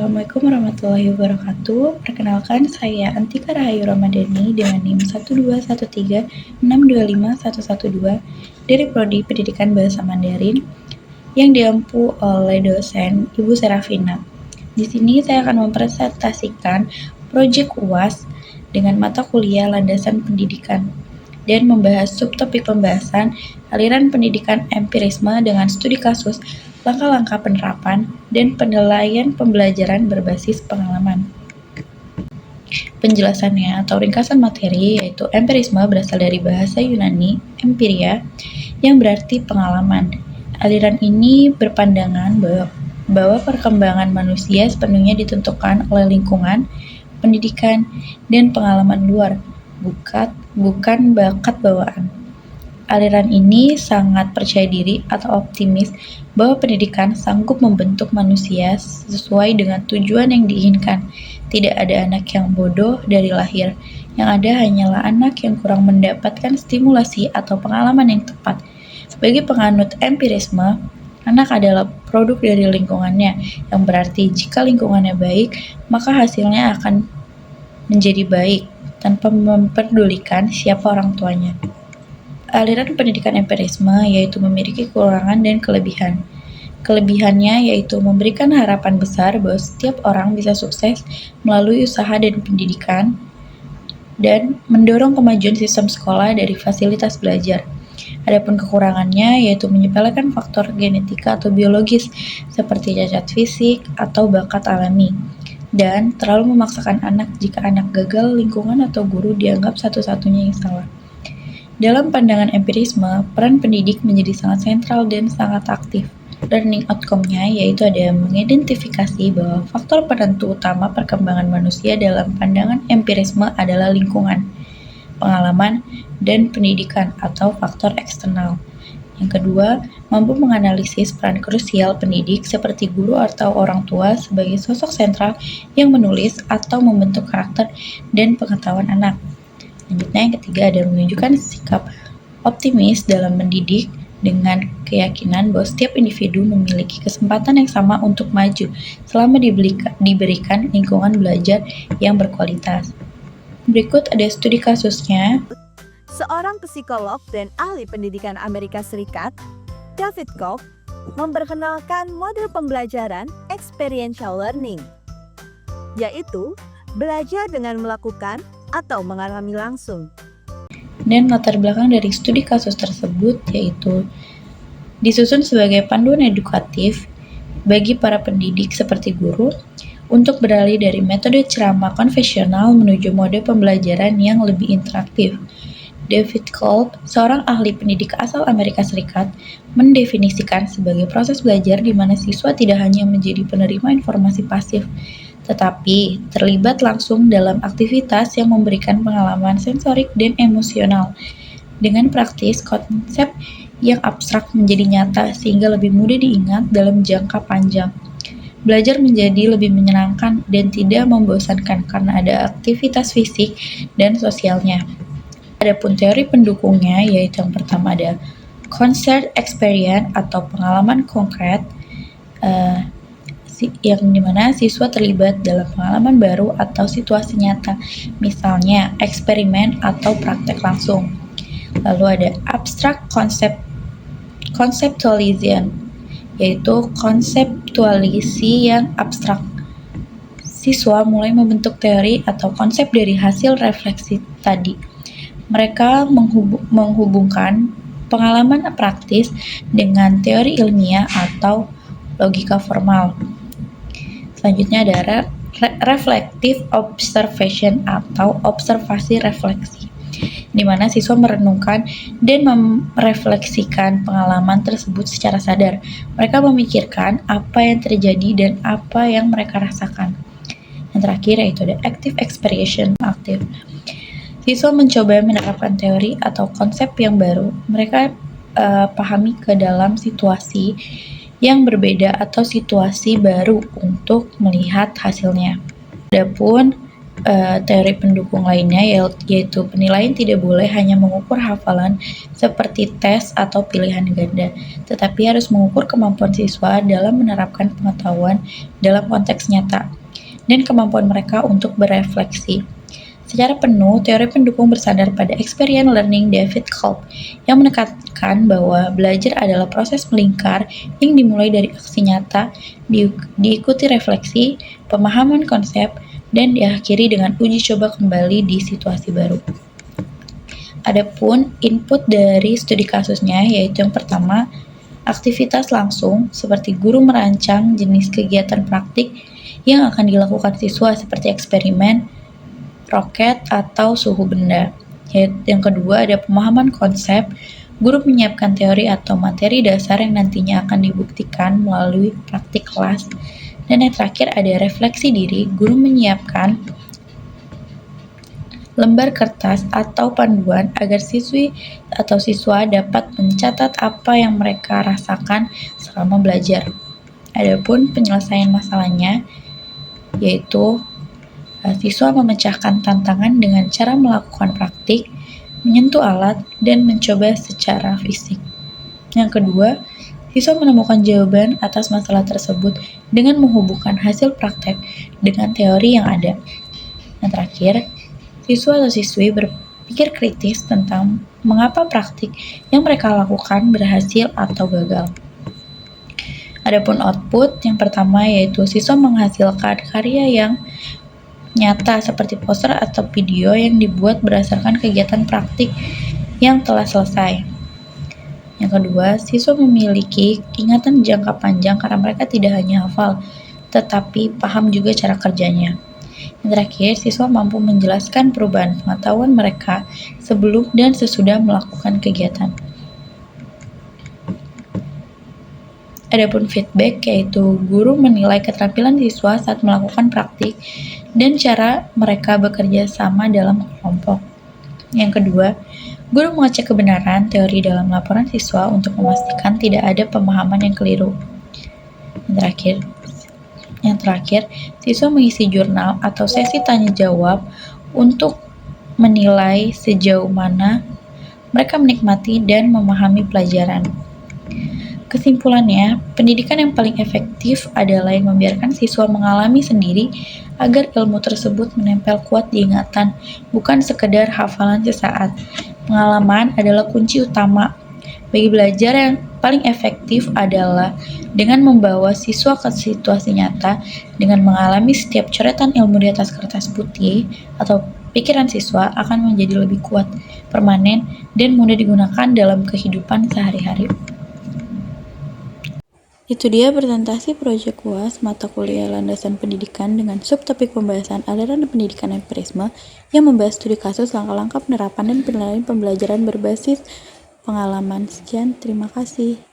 Assalamualaikum warahmatullahi wabarakatuh. Perkenalkan, saya Antika Rahayu Ramadhani dengan NIM 12136251112 dari Prodi Pendidikan Bahasa Mandarin yang diampu oleh dosen Ibu Serafina. Di sini saya akan mempresentasikan proyek UAS dengan mata kuliah Landasan Pendidikan dan membahas subtopik pembahasan aliran pendidikan empirisme dengan studi kasus, langkah-langkah penerapan, dan penilaian pembelajaran berbasis pengalaman. Penjelasannya atau ringkasan materi yaitu empirisme berasal dari bahasa Yunani empiria yang berarti pengalaman. Aliran ini berpandangan bahwa perkembangan manusia sepenuhnya ditentukan oleh lingkungan, pendidikan, dan pengalaman luar, bukan bakat bawaan. Aliran ini sangat percaya diri atau optimis bahwa pendidikan sanggup membentuk manusia sesuai dengan tujuan yang diinginkan. Tidak ada anak yang bodoh dari lahir, yang ada hanyalah anak yang kurang mendapatkan stimulasi atau pengalaman yang tepat. Bagi penganut empirisme, anak adalah produk dari lingkungannya, yang berarti jika lingkungannya baik, maka hasilnya akan menjadi baik, tanpa memperdulikan siapa orang tuanya. Aliran pendidikan empirisme yaitu memiliki kekurangan dan kelebihan. Kelebihannya yaitu memberikan harapan besar bahwa setiap orang bisa sukses melalui usaha dan pendidikan, dan mendorong kemajuan sistem sekolah dari fasilitas belajar. Adapun kekurangannya yaitu menyepelekan faktor genetika atau biologis seperti cacat fisik atau bakat alami, dan terlalu memaksakan anak jika anak gagal lingkungan atau guru dianggap satu-satunya yang salah. Dalam pandangan empirisme, peran pendidik menjadi sangat sentral dan sangat aktif. Learning outcome-nya yaitu ada mengidentifikasi bahwa faktor penentu utama perkembangan manusia dalam pandangan empirisme adalah lingkungan, pengalaman, dan pendidikan atau faktor eksternal. Yang kedua, mampu menganalisis peran krusial pendidik seperti guru atau orang tua sebagai sosok sentral yang menulis atau membentuk karakter dan pengetahuan anak. Selanjutnya yang ketiga ada menunjukkan sikap optimis dalam mendidik dengan keyakinan bahwa setiap individu memiliki kesempatan yang sama untuk maju selama diberikan lingkungan belajar yang berkualitas. Berikut ada studi kasusnya. Seorang psikolog dan ahli pendidikan Amerika Serikat, David Koch, memperkenalkan model pembelajaran experiential learning, yaitu belajar dengan melakukan atau mengalami langsung. Dan latar belakang dari studi kasus tersebut yaitu disusun sebagai panduan edukatif bagi para pendidik seperti guru untuk beralih dari metode ceramah konvensional menuju mode pembelajaran yang lebih interaktif. David Kolb, seorang ahli pendidik asal Amerika Serikat, mendefinisikan sebagai proses belajar di mana siswa tidak hanya menjadi penerima informasi pasif, tetapi terlibat langsung dalam aktivitas yang memberikan pengalaman sensorik dan emosional. Dengan praktis, konsep yang abstrak menjadi nyata sehingga lebih mudah diingat dalam jangka panjang. Belajar menjadi lebih menyenangkan dan tidak membosankan karena ada aktivitas fisik dan sosialnya. Adapun teori pendukungnya yaitu yang pertama ada concert experience atau pengalaman konkret, yang dimana siswa terlibat dalam pengalaman baru atau situasi nyata, misalnya eksperimen atau praktek langsung. Lalu ada abstract conceptualization, yaitu konseptualisasi yang abstrak. Siswa mulai membentuk teori atau konsep dari hasil refleksi tadi. Mereka menghubungkan pengalaman praktis dengan teori ilmiah atau logika formal. Selanjutnya ada reflective observation atau observasi refleksi, di mana siswa merenungkan dan merefleksikan pengalaman tersebut secara sadar. Mereka memikirkan apa yang terjadi dan apa yang mereka rasakan. Yang terakhir yaitu ada active experience aktif. Siswa mencoba menerapkan teori atau konsep yang baru. Mereka pahami ke dalam situasi yang berbeda atau situasi baru untuk melihat hasilnya. Adapun teori pendukung lainnya yaitu penilaian tidak boleh hanya mengukur hafalan seperti tes atau pilihan ganda, tetapi harus mengukur kemampuan siswa dalam menerapkan pengetahuan dalam konteks nyata dan kemampuan mereka untuk berefleksi. Secara penuh, teori pendukung bersandar pada experience learning David Kolb yang menekankan bahwa belajar adalah proses melingkar yang dimulai dari aksi nyata, diikuti refleksi, pemahaman konsep, dan diakhiri dengan uji coba kembali di situasi baru. Adapun input dari studi kasusnya yaitu yang pertama, aktivitas langsung seperti guru merancang jenis kegiatan praktik yang akan dilakukan siswa seperti eksperimen, roket, atau suhu benda. Yang kedua ada pemahaman konsep, guru menyiapkan teori atau materi dasar yang nantinya akan dibuktikan melalui praktik kelas. Dan yang terakhir ada refleksi diri, guru menyiapkan lembar kertas atau panduan agar siswi atau siswa dapat mencatat apa yang mereka rasakan selama belajar. Adapun penyelesaian masalahnya yaitu siswa memecahkan tantangan dengan cara melakukan praktik, menyentuh alat, dan mencoba secara fisik. Yang kedua, siswa menemukan jawaban atas masalah tersebut dengan menghubungkan hasil praktek dengan teori yang ada. Yang terakhir, siswa atau siswi berpikir kritis tentang mengapa praktik yang mereka lakukan berhasil atau gagal. Adapun output, yang pertama yaitu siswa menghasilkan karya yang nyata seperti poster atau video yang dibuat berdasarkan kegiatan praktik yang telah selesai. Yang kedua, siswa memiliki ingatan jangka panjang karena mereka tidak hanya hafal, tetapi paham juga cara kerjanya. Yang terakhir, siswa mampu menjelaskan perubahan pengetahuan mereka sebelum dan sesudah melakukan kegiatan. Adapun feedback yaitu guru menilai keterampilan siswa saat melakukan praktik dan cara mereka bekerja sama dalam kelompok. Yang kedua, guru mengecek kebenaran teori dalam laporan siswa untuk memastikan tidak ada pemahaman yang keliru. Yang terakhir, siswa mengisi jurnal atau sesi tanya jawab untuk menilai sejauh mana mereka menikmati dan memahami pelajaran. Kesimpulannya, pendidikan yang paling efektif adalah yang membiarkan siswa mengalami sendiri agar ilmu tersebut menempel kuat di ingatan, bukan sekedar hafalan sesaat. Pengalaman adalah kunci utama. Bagi belajar yang paling efektif adalah dengan membawa siswa ke situasi nyata, dengan mengalami setiap coretan ilmu di atas kertas putih atau pikiran siswa akan menjadi lebih kuat, permanen, dan mudah digunakan dalam kehidupan sehari-hari. Itu dia presentasi proyek UAS mata kuliah landasan pendidikan dengan subtopik pembahasan aliran pendidikan empirisme yang membahas studi kasus langkah-langkah penerapan dan penilaian pembelajaran berbasis pengalaman. Sekian, terima kasih.